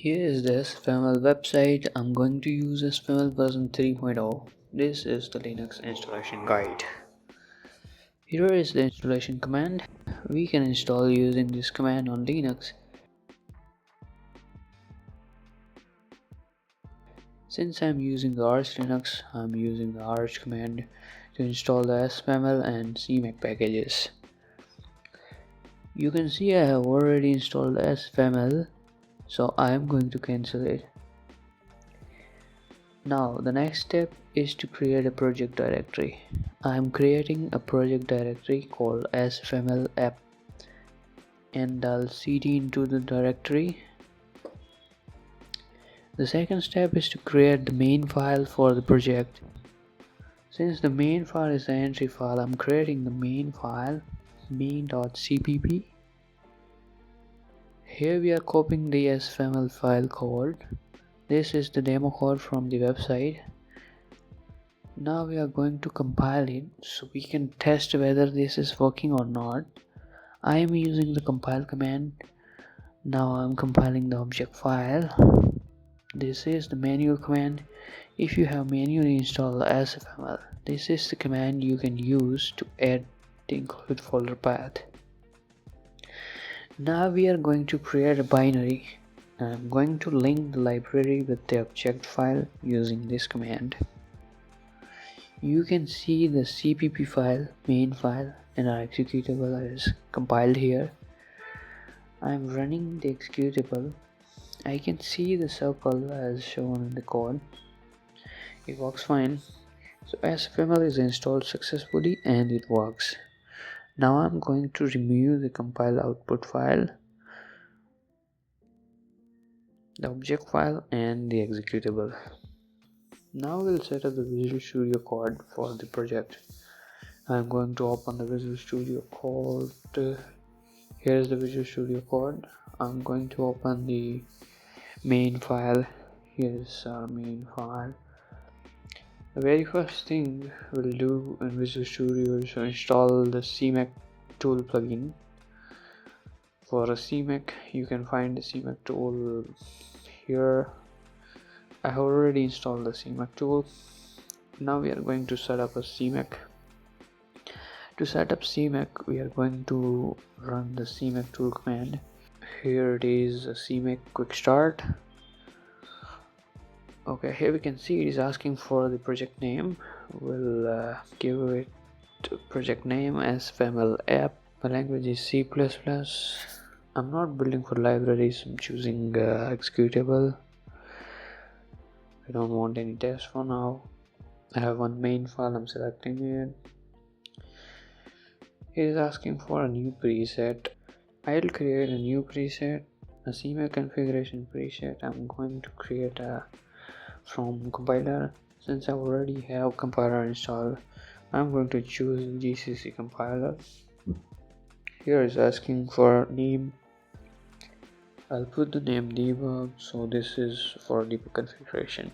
Here is the SFML website. I'm going to use SFML version 3.0. This is the Linux installation guide. Here is the installation command. We can install using this command on Linux. Since I'm using the Arch Linux, I'm using the Arch command to install the SFML and CMake packages. You can see I have already installed the SFML, so I am going to cancel it. Now the next step is to create a project directory. I am creating a project directory called SFML app, and I'll cd into the directory. The second step is to create the main file for the project. Since the main file is the entry file, I'm creating the main file main.cpp. Here we are copying the SFML file code. This is the demo code from the website. Now we are going to compile it so we can test whether this is working or not. I am using the compile command. Now I'm compiling the object file. This is the manual command. If you have manually installed SFML, this is the command you can use to add the include folder path. Now we are going to create a binary. I'm going to link the library with the object file using this command. You can see the cpp file, main file, and our executable is compiled here. I'm running the executable. I can see the circle as shown in the code. It works fine. So SFML is installed successfully and it works. Now I'm going to remove the compile output file, the object file, and the executable. Now we'll set up the Visual Studio Code for the project. I'm going to open the Visual Studio Code. Here's the Visual Studio Code. I'm going to open the main file. Here's our main file. The very first thing we'll do in Visual Studio is to install the CMake tool plugin. For a CMake, you can find the CMake tool here. I have already installed the CMake tool. Now we are going to set up a CMake. To set up CMake, we are going to run the CMake tool command. Here it is, a CMake quick start. Okay, here we can see it is asking for the project name. We'll give it project name as SFML app. My language is C++. I'm not building for libraries. I'm choosing executable. I don't want any tests for now. I have one main file. I'm selecting it. It is asking for a new preset. I'll create a new preset, a CMake configuration preset. I'm going to create a from compiler. Since I already have compiler installed, I'm going to choose GCC compiler. Here is asking for name. I'll put the name debug, so this is for debug configuration.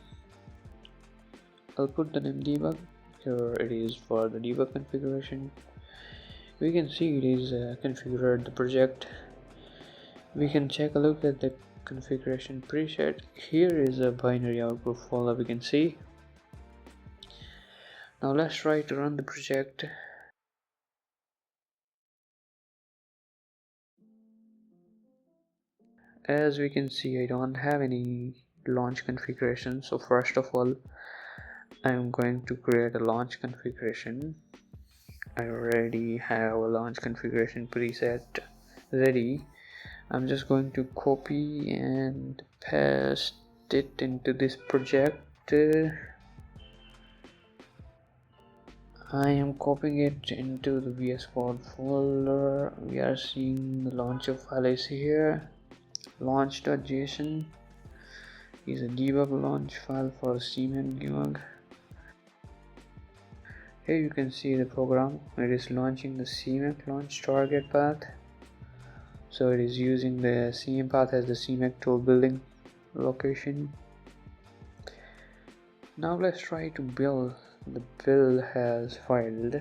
I'll put the name debug. Here it is for the debug configuration. We can see it is configured the project. We can check a look at the configuration preset. Here is a binary output folder we can see. Now let's try to run the project. As we can see, I don't have any launch configuration, so first of all I'm going to create a launch configuration. I already have a launch configuration preset ready. I'm just going to copy and paste it into this project. I am copying it into the vscode folder. We are seeing the launcher file is here. Launch.json is a debug launch file for CMake debug. Here you can see the program. It is launching the CMake launch target path. So it is using the CM path as the CMake tool building location. Now let's try to build. The build has failed.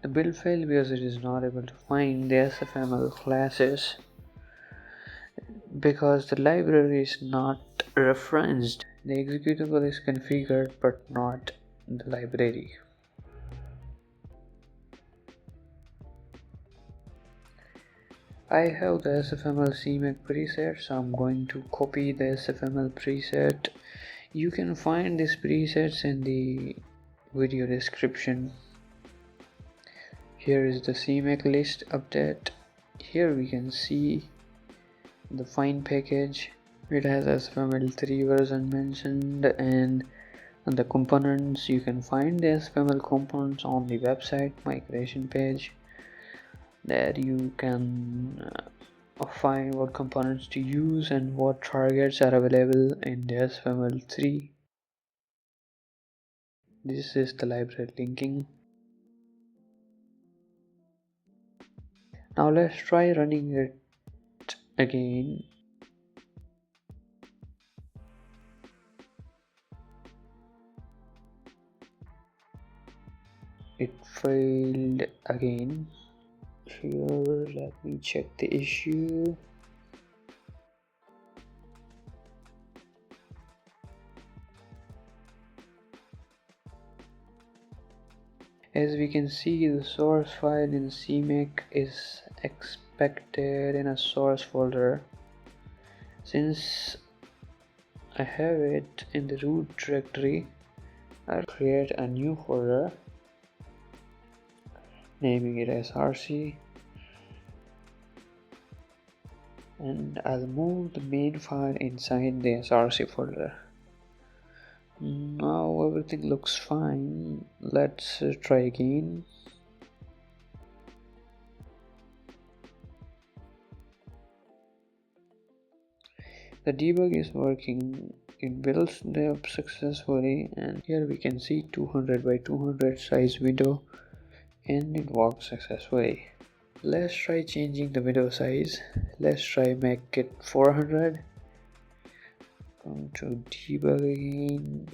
The build failed because it is not able to find the SFML classes because the library is not referenced. The executable is configured but not the library. I have the SFML CMake preset, so I'm going to copy the SFML preset. You can find these presets in the video description. Here is the CMake list update. Here we can see the find package. It has SFML3 version mentioned, and the components, you can find the SFML components on the website migration page. There you can find what components to use and what targets are available in the SFML3. This is the library linking. Now let's try running it again. It failed again. Here, let me check the issue. As we can see, the source file in CMake is expected in a source folder. Since I have it in the root directory, I'll create a new folder, naming it src, and I'll move the main file inside the src folder. Now everything looks fine. Let's try again. The debug is working. It builds up successfully, and here we can see 200 by 200 size window, and it works successfully. Let's try changing the window size. Let's try make it 400. Come to debug again.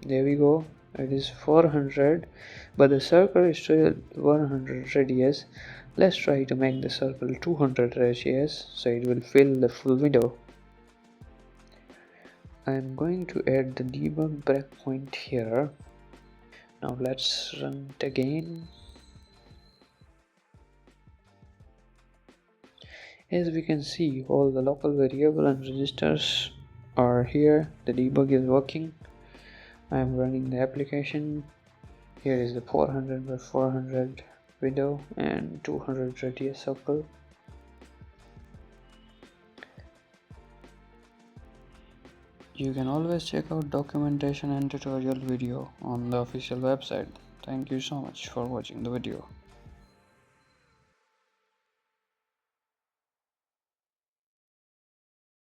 There we go. It is 400, but the circle is still 100 radius. Let's try to make the circle 200 radius so it will fill the full window. I'm going to add the debug breakpoint here. Now let's run it again. As we can see, all the local variable and registers are here. The debug is working. I am running the application. Here is the 400 by 400 window and 200 radius circle. You can always check out documentation and tutorial video on the official website. Thank you so much for watching the video.